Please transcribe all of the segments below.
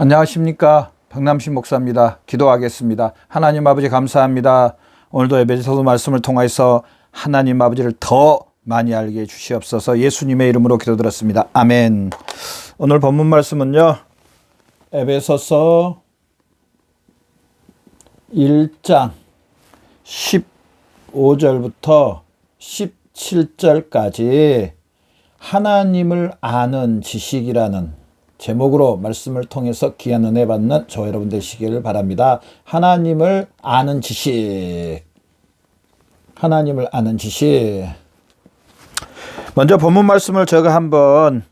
안녕하십니까. 박남신 목사입니다. 기도하겠습니다. 하나님 아버지 감사합니다. 오늘도 에베소서 말씀을 통해서 하나님 아버지를 더 많이 알게 해주시옵소서. 예수님의 이름으로 기도드렸습니다. 아멘. 오늘 본문 말씀은요, 에베소서 1장 15절부터 17절까지 하나님을 아는 지식이라는 제목으로 말씀을 통해서 귀한 은혜 받는 저 여러분 되시기를 바랍니다. 하나님을 아는 지식. 하나님을 아는 지식. 먼저 본문 말씀을 제가 한번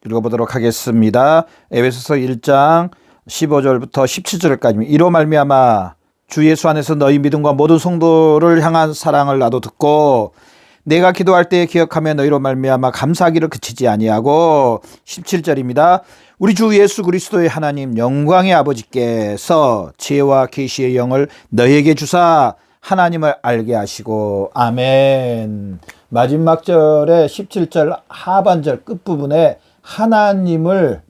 읽어보도록 하겠습니다. 에베소서 1장 15절부터 17절까지. 이로 말미암아 주 예수 안에서 너희 믿음과 모든 성도를 향한 사랑을 나도 듣고 내가 기도할 때 기억하며 너희로 말미암아 감사하기를 그치지 아니하고 17절입니다. 우리 주 예수 그리스도의 하나님 영광의 아버지께서 지혜와 계시의 영을 너희에게 주사 하나님을 알게 하시고 아멘. 마지막 절에 17절 하반절 끝부분에 하나님을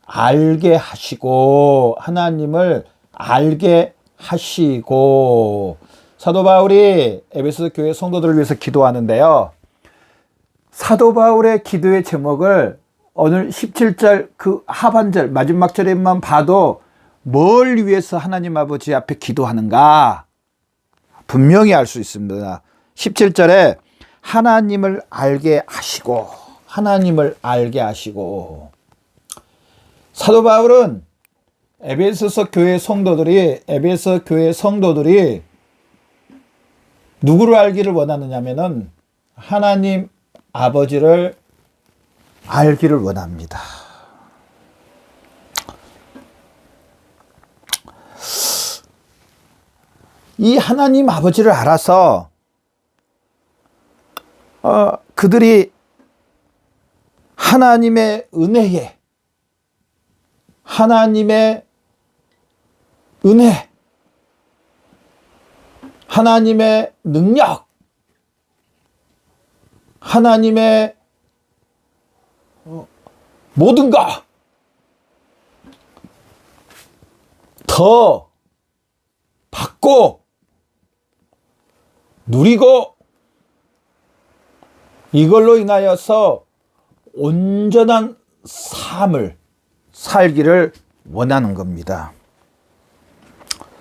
알게 하시고 하나님을 알게 하시고 사도 바울이 에베소 교회 성도들을 위해서 기도하는데요. 사도 바울의 기도의 제목을 오늘 17절 그 하반절 마지막 절에만 봐도 뭘 위해서 하나님 아버지 앞에 기도하는가 분명히 알 수 있습니다. 17절에 하나님을 알게 하시고 하나님을 알게 하시고 사도 바울은 에베소 교회 성도들이 누구를 알기를 원하느냐면은 하나님 아버지를 알기를 원합니다. 이 하나님 아버지를 알아서 그들이 하나님의 은혜에 하나님의 은혜 하나님의 능력 하나님의 모든 것 더 받고 누리고 이걸로 인하여서 온전한 삶을 살기를 원하는 겁니다.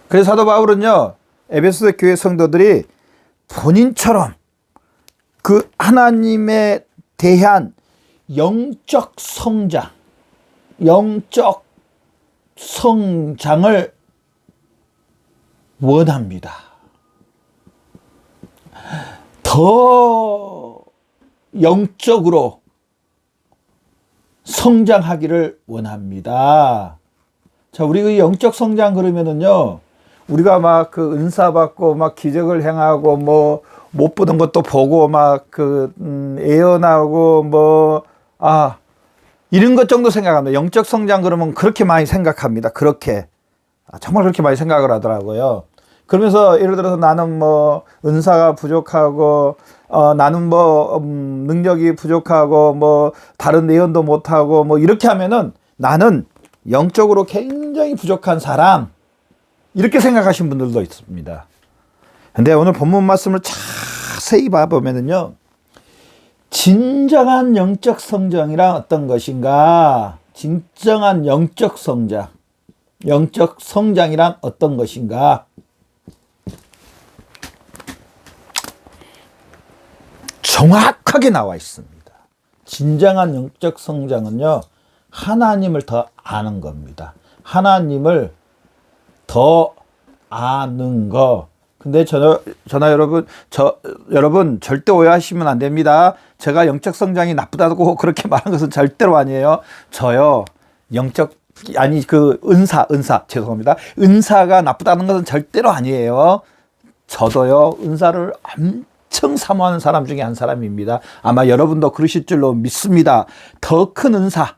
그래서 사도 바울은요 에베소 교회 성도들이 본인처럼 그 하나님에 대한 영적 성장을 원합니다. 더 영적으로 성장하기를 원합니다. 자, 우리 그 영적 성장 그러면은요, 우리가 막 그 은사 받고 막 기적을 행하고 뭐 못 보던 것도 보고 막 그 예언하고 뭐 이런 것 정도 생각합니다. 영적 성장 그러면 그렇게 많이 생각합니다. 그렇게 정말 그렇게 많이 생각을 하더라고요. 그러면서 예를 들어서 나는 뭐 은사가 부족하고 나는 뭐 능력이 부족하고 뭐 다른 예언도 못하고 뭐 이렇게 하면은 나는 영적으로 굉장히 부족한 사람 이렇게 생각하신 분들도 있습니다. 근데 오늘 본문 말씀을 자세히 봐보면은요, 진정한 영적 성장이란 어떤 것인가? 진정한 영적 성장이란 어떤 것인가? 정확하게 나와 있습니다. 진정한 영적 성장은요, 하나님을 더 아는 겁니다. 하나님을 더 아는 거. 근데 여러분 절대 오해하시면 안 됩니다. 제가 영적 성장이 나쁘다고 그렇게 말한 것은 절대로 아니에요. 저요 은사 죄송합니다. 은사가 나쁘다는 것은 절대로 아니에요. 저도요 은사를 엄청 사모하는 사람 중에 한 사람입니다. 아마 여러분도 그러실 줄로 믿습니다. 더 큰 은사,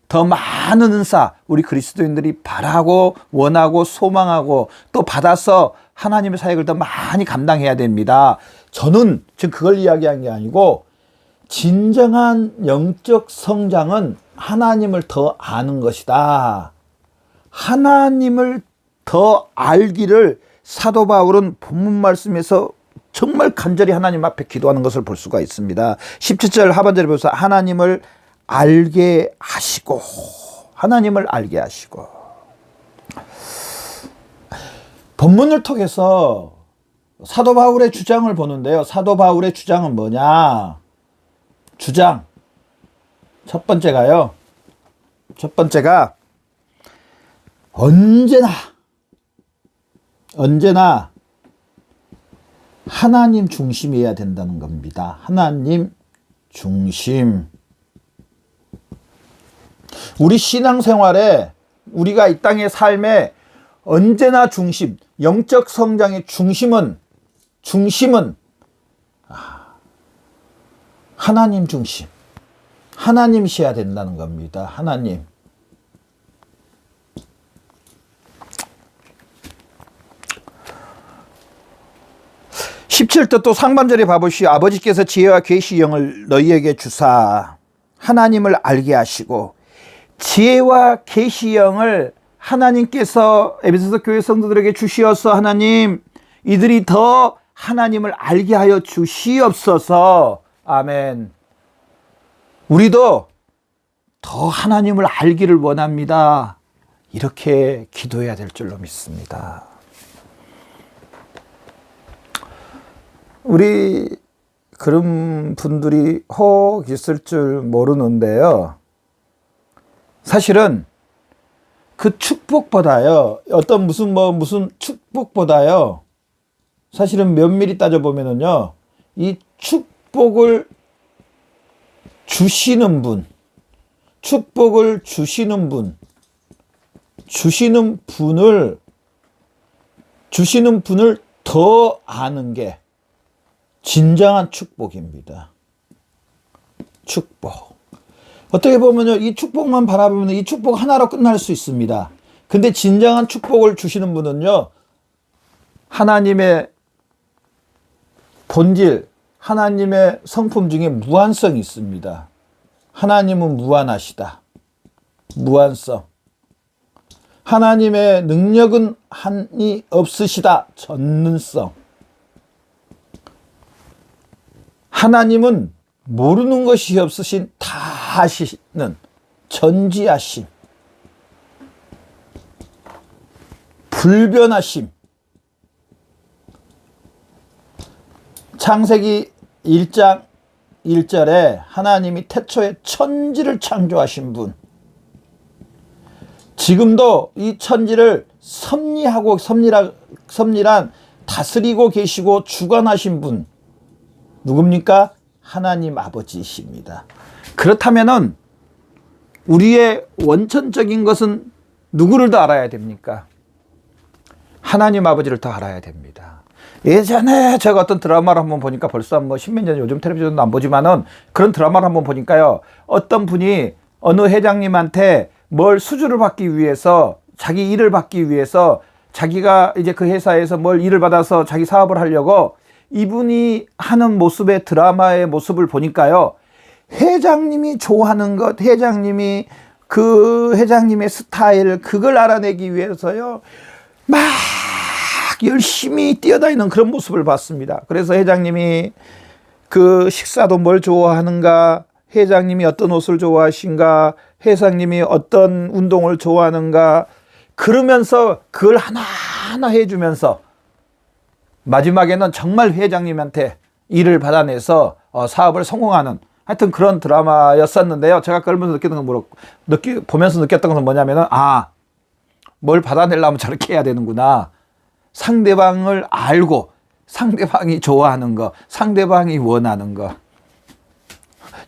더 많은 은사 우리 그리스도인들이 바라고 원하고 소망하고 또 받아서 하나님의 사역을 더 많이 감당해야 됩니다. 저는 지금 그걸 이야기한 게 아니고 진정한 영적 성장은 하나님을 더 아는 것이다. 하나님을 더 알기를 사도 바울은 본문 말씀에서 정말 간절히 하나님 앞에 기도하는 것을 볼 수가 있습니다. 17절 하반절에 보면서 하나님을 알게 하시고, 하나님을 알게 하시고. 본문을 통해서 사도 바울의 주장을 보는데요. 사도 바울의 주장은 뭐냐? 주장. 첫 번째가 언제나 하나님 중심이어야 된다는 겁니다. 하나님 중심. 우리 신앙생활에, 우리가 이 땅의 삶에 언제나 중심, 영적 성장의 중심은 하나님 중심, 하나님이셔야 된다는 겁니다. 하나님. 17절 또 상반절에 봐보시오. 아버지께서 지혜와 계시 영을 너희에게 주사 하나님을 알게 하시고, 지혜와 계시 영을 하나님께서 에베소서 교회 성도들에게 주시어서 하나님, 이들이 더 하나님을 알게 하여 주시옵소서. 아멘. 우리도 더 하나님을 알기를 원합니다. 이렇게 기도해야 될 줄로 믿습니다. 우리 그런 분들이 혹 있을 줄 모르는데요. 사실은 그 축복보다요, 어떤 무슨 축복보다요, 사실은 면밀히 따져보면은요, 이 축복을 주시는 분, 축복을 주시는 분을 더 아는 게 진정한 축복입니다. 축복. 어떻게 보면요, 이 축복만 바라보면 이 축복 하나로 끝날 수 있습니다. 근데 진정한 축복을 주시는 분은요, 하나님의 본질, 하나님의 성품 중에 무한성이 있습니다. 하나님은 무한하시다. 무한성. 하나님의 능력은 한이 없으시다. 전능성. 하나님은 모르는 것이 없으신 다 하시는 전지하심, 불변하심. 창세기 1장 1절에 하나님이 태초에 천지를 창조하신 분, 지금도 이 천지를 섭리하고 섭리란 다스리고 계시고 주관하신 분, 누굽니까? 하나님 아버지이십니다. 그렇다면은 우리의 원천적인 것은 누구를 더 알아야 됩니까? 하나님 아버지를 더 알아야 됩니다. 예전에 제가 어떤 드라마를 한번 보니까 벌써 뭐 십몇 년, 요즘 텔레비전도 안 보지만은 그런 드라마를 한번 보니까요, 어떤 분이 어느 회장님한테 뭘 수주를 받기 위해서, 자기 일을 받기 위해서, 자기가 이제 그 회사에서 뭘 일을 받아서 자기 사업을 하려고 이분이 하는 모습의 드라마의 모습을 보니까요, 회장님이 좋아하는 것, 회장님이 그 회장님의 스타일, 그걸 알아내기 위해서요, 막 열심히 뛰어다니는 그런 모습을 봤습니다. 그래서 회장님이 그 식사도 뭘 좋아하는가, 회장님이 어떤 옷을 좋아하신가, 회장님이 어떤 운동을 좋아하는가, 그러면서 그걸 하나하나 해주면서 마지막에는 정말 회장님한테 일을 받아내서 사업을 성공하는, 하여튼 그런 드라마였었는데요. 제가 그걸 보면서 느꼈던 것은 뭐냐면은, 뭘 받아내려면 저렇게 해야 되는구나. 상대방을 알고, 상대방이 좋아하는 거, 상대방이 원하는 거.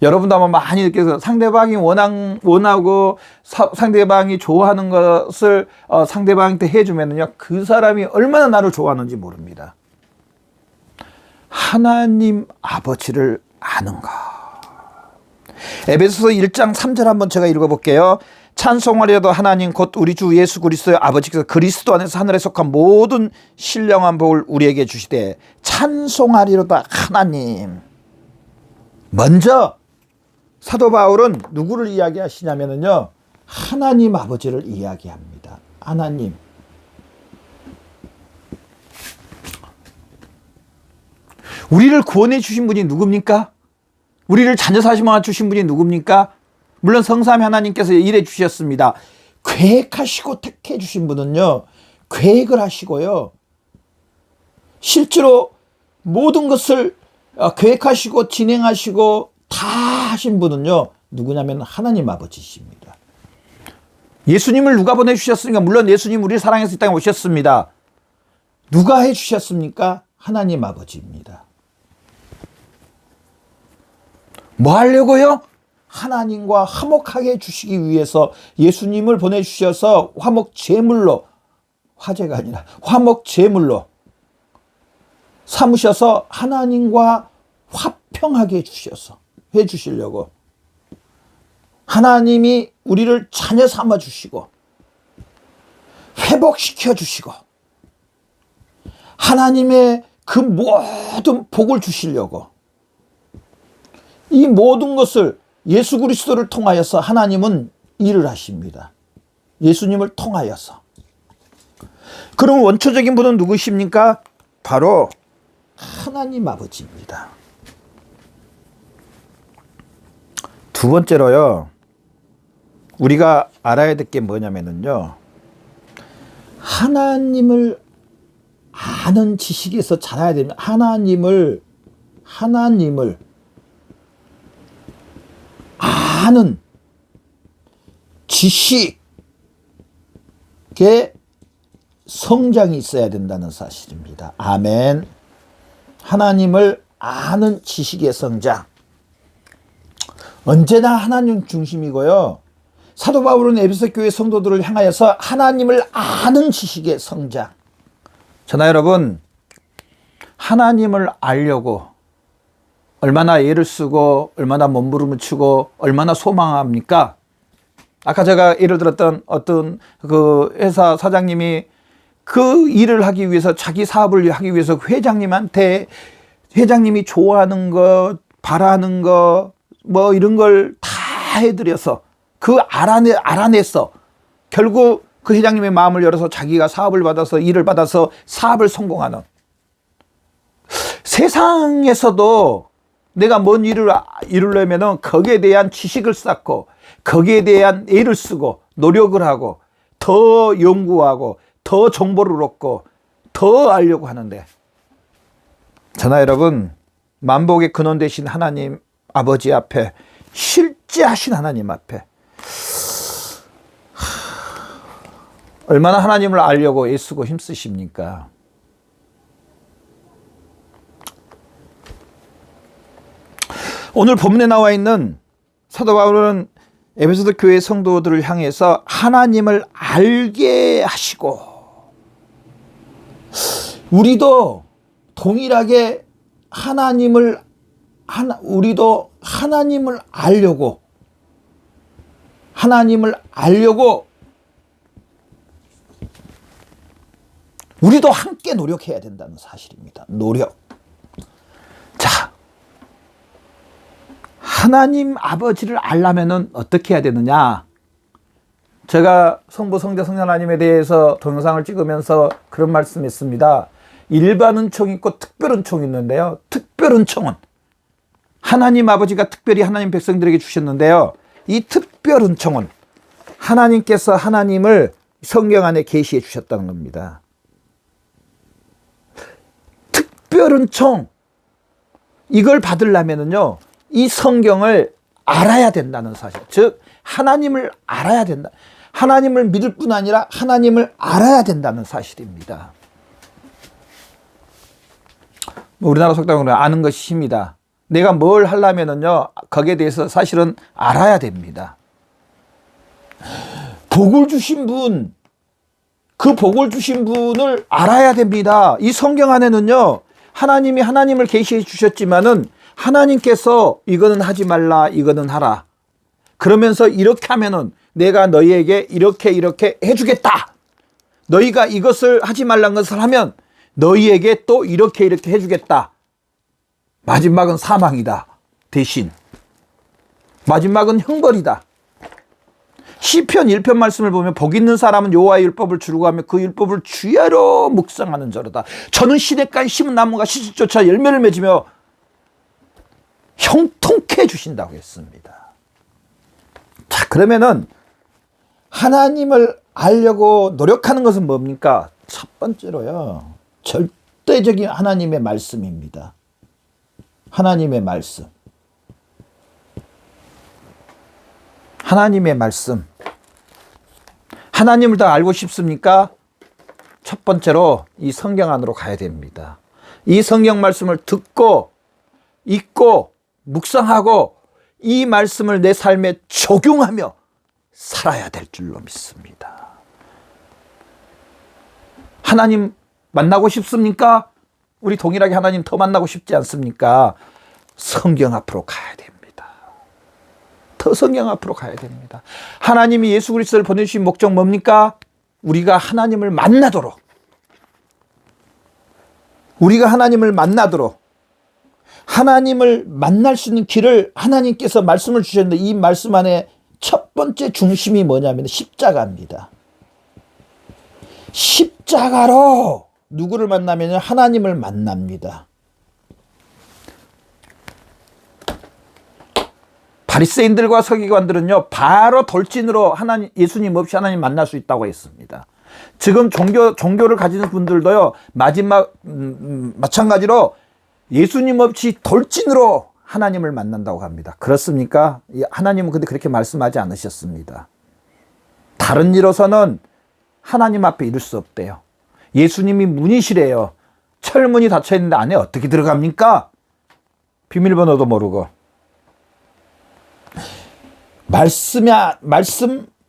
여러분도 아마 많이 느껴서 상대방이 원하고 상대방이 좋아하는 것을 상대방한테 해주면요, 그 사람이 얼마나 나를 좋아하는지 모릅니다. 하나님 아버지를 아는 것. 에베소서 1장 3절 한번 제가 읽어볼게요. 찬송하려도 하나님 곧 우리 주 예수 그리스도의 아버지께서 그리스도 안에서 하늘에 속한 모든 신령한 복을 우리에게 주시되, 찬송하리로다 하나님. 먼저 사도 바울은 누구를 이야기하시냐면요, 하나님 아버지를 이야기합니다. 하나님. 우리를 구원해 주신 분이 누굽니까? 우리를 자녀 사심을 주신 분이 누굽니까? 물론 성삼위 하나님께서 일해 주셨습니다. 계획하시고 택해 주신 분은요, 계획을 하시고요, 실제로 모든 것을 계획하시고 진행하시고 다 하신 분은요, 누구냐면 하나님 아버지십니다. 예수님을 누가 보내주셨습니까? 물론 예수님 우리를 사랑해서 이 땅에 오셨습니다. 누가 해주셨습니까? 하나님 아버지입니다. 뭐 하려고요? 하나님과 화목하게 해주시기 위해서 예수님을 보내주셔서 화목 제물로, 화제가 아니라 화목 제물로 삼으셔서 하나님과 화평하게 해주시려고, 하나님이 우리를 자녀 삼아 주시고 회복시켜 주시고 하나님의 그 모든 복을 주시려고, 이 모든 것을 예수 그리스도를 통하여서 하나님은 일을 하십니다. 예수님을 통하여서. 그럼 원초적인 분은 누구십니까? 바로 하나님 아버지입니다. 두 번째로요, 우리가 알아야 될 게 뭐냐면요, 하나님을 아는 지식에서 자라야 됩니다. 하나님을 아는 지식의 성장이 있어야 된다는 사실입니다. 아멘. 하나님을 아는 지식의 성장. 언제나 하나님 중심이고요. 사도 바울은 에베소 교회 성도들을 향하여서 하나님을 아는 지식의 성장. 저나 여러분, 하나님을 알려고 얼마나 애를 쓰고 얼마나 몸부림을 치고 얼마나 소망합니까? 아까 제가 예를 들었던 어떤 그 회사 사장님이 그 일을 하기 위해서, 자기 사업을 하기 위해서 회장님한테, 회장님이 좋아하는 거, 바라는 거, 뭐 이런 걸 다 해드려서 그 알아냈어. 결국 그 회장님의 마음을 열어서 자기가 사업을 받아서, 일을 받아서 사업을 성공하는. 세상에서도 내가 뭔 일을 이루려면은 거기에 대한 지식을 쌓고 거기에 대한 애를 쓰고 노력을 하고 더 연구하고 더 정보를 얻고 더 알려고 하는데, 저나 여러분, 만복의 근원 되신 하나님 아버지 앞에, 실제하신 하나님 앞에 얼마나 하나님을 알려고 애쓰고 힘쓰십니까? 오늘 본문에 나와 있는 사도 바울은 에베소 교회 성도들을 향해서 하나님을 알게 하시고, 우리도 동일하게 우리도 하나님을 알려고 우리도 함께 노력해야 된다는 사실입니다. 노력. 자, 하나님 아버지를 알려면은 어떻게 해야 되느냐? 제가 성부, 성자, 성령 하나님에 대해서 동영상을 찍으면서 그런 말씀했습니다. 일반 은총이 있고 특별 은총이 있는데요, 특별 은총은 하나님 아버지가 특별히 하나님 백성들에게 주셨는데요, 이 특별 은총은 하나님께서 하나님을 성경 안에 계시해 주셨다는 겁니다. 특별 은총, 이걸 받으려면은요, 이 성경을 알아야 된다는 사실. 즉, 하나님을 알아야 된다. 하나님을 믿을 뿐 아니라 하나님을 알아야 된다는 사실입니다. 우리나라 속담으로 아는 것이 힘이다. 내가 뭘 하려면은요, 거기에 대해서 사실은 알아야 됩니다. 복을 주신 분, 그 복을 주신 분을 알아야 됩니다. 이 성경 안에는요, 하나님이 하나님을 계시해 주셨지만은 하나님께서 이거는 하지 말라, 이거는 하라. 그러면서 이렇게 하면은 내가 너희에게 이렇게 해주겠다. 너희가 이것을 하지 말란 것을 하면 너희에게 또 이렇게 해주겠다. 마지막은 사망이다. 대신 마지막은 형벌이다. 시편 1편 말씀을 보면 복 있는 사람은 여호와의 율법을 주루하며 그 율법을 주야로 묵상하는 자로다. 저는 시냇가에 심은 나무가 시집조차 열매를 맺으며 형통케 해주신다고 했습니다. 자, 그러면은 하나님을 알려고 노력하는 것은 뭡니까? 첫 번째로요, 절대적인 하나님의 말씀입니다. 하나님의 말씀. 하나님의 말씀. 하나님을 더 알고 싶습니까? 첫 번째로 이 성경 안으로 가야 됩니다. 이 성경 말씀을 듣고 읽고 묵상하고 이 말씀을 내 삶에 적용하며 살아야 될 줄로 믿습니다. 하나님 만나고 싶습니까? 우리 동일하게 하나님 더 만나고 싶지 않습니까? 성경 앞으로 가야 됩니다. 더 성경 앞으로 가야 됩니다. 하나님이 예수 그리스도를 보내주신 목적 뭡니까? 우리가 하나님을 만나도록, 우리가 하나님을 만나도록, 하나님을 만날 수 있는 길을 하나님께서 말씀을 주셨는데, 이 말씀 안에 첫 번째 중심이 뭐냐면 십자가입니다. 십자가로 누구를 만나면 하나님을 만납니다. 바리새인들과 서기관들은요, 바로 돌진으로 하나님, 예수님 없이 하나님 만날 수 있다고 했습니다. 지금 종교를 가지는 분들도요, 마찬가지로 예수님 없이 돌진으로 하나님을 만난다고 합니다. 그렇습니까? 하나님은 근데 그렇게 말씀하지 않으셨습니다. 다른 이로서는 하나님 앞에 이룰 수 없대요. 예수님이 문이시래요. 철문이 닫혀 있는데 안에 어떻게 들어갑니까? 비밀번호도 모르고. 말씀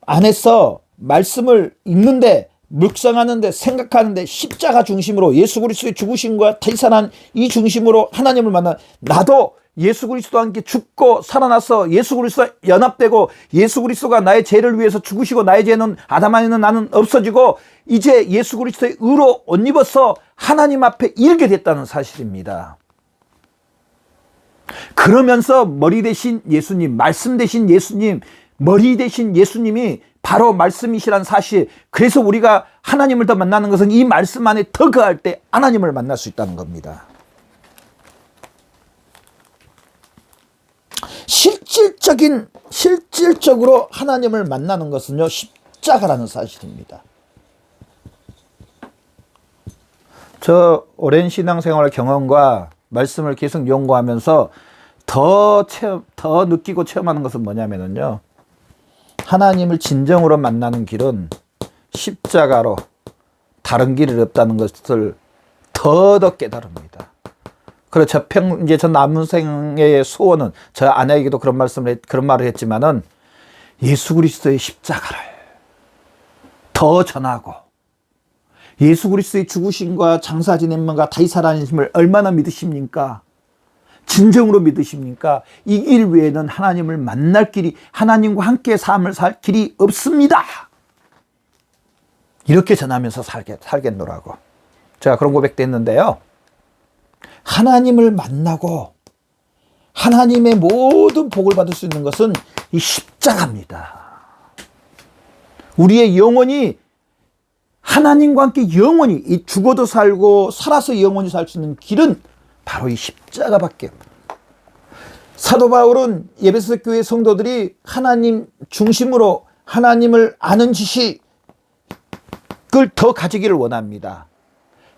안에서 말씀을 읽는데, 묵상하는데, 생각하는데 십자가 중심으로 예수 그리스도의 죽으심과 태산한 이 중심으로 하나님을 만나, 나도 예수 그리스도와 함께 죽고 살아나서 예수 그리스도와 연합되고 예수 그리스도가 나의 죄를 위해서 죽으시고 나의 죄는 아담 안에 있는 나는 없어지고 이제 예수 그리스도의 의로 옷 입어서 하나님 앞에 일게 됐다는 사실입니다. 그러면서 머리 대신 예수님, 말씀 대신 예수님, 머리 대신 예수님이 바로 말씀이시란 사실, 그래서 우리가 하나님을 더 만나는 것은 이 말씀 안에 더 거할 때 하나님을 만날 수 있다는 겁니다. 실질적으로 하나님을 만나는 것은요, 십자가라는 사실입니다. 저 오랜 신앙생활 경험과 말씀을 계속 연구하면서 더 느끼고 체험하는 것은 뭐냐면요, 하나님을 진정으로 만나는 길은 십자가로 다른 길이 없다는 것을 더 깨달습니다. 그래서 이제 저 남은 생의 소원은, 저 아내에게도 그런 말을 했지만은, 예수 그리스도의 십자가를 더 전하고, 예수 그리스도의 죽으심과 장사 지냄과 다시 살아나심을 얼마나 믿으십니까? 진정으로 믿으십니까? 이 길 외에는 하나님을 만날 길이, 하나님과 함께 삶을 살 길이 없습니다. 이렇게 전하면서 살겠노라고. 제가 그런 고백도 했는데요, 하나님을 만나고 하나님의 모든 복을 받을 수 있는 것은 이 십자가입니다. 우리의 영혼이 하나님과 함께 영원히, 이 죽어도 살고 살아서 영원히 살 수 있는 길은 바로 이 십자가밖에 없어요. 사도 바울은 에베소 교회 성도들이 하나님 중심으로 하나님을 아는 지식을 더 가지기를 원합니다.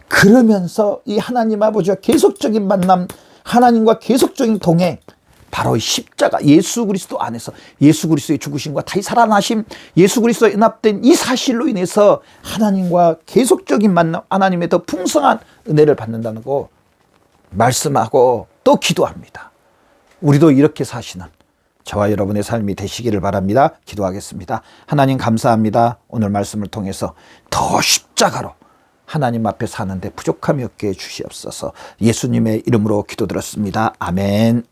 그러면서 이 하나님 아버지와 계속적인 만남, 하나님과 계속적인 동행, 바로 이 십자가, 예수 그리스도 안에서 예수 그리스도의 죽으심과 다시 살아나심, 예수 그리스도에 연합된 이 사실로 인해서 하나님과 계속적인 만남, 하나님의 더 풍성한 은혜를 받는다는 거 말씀하고 또 기도합니다. 우리도 이렇게 사시는 저와 여러분의 삶이 되시기를 바랍니다. 기도하겠습니다. 하나님 감사합니다. 오늘 말씀을 통해서 더 십자가로 하나님 앞에 사는데 부족함이 없게 해 주시옵소서. 예수님의 이름으로 기도드렸습니다. 아멘.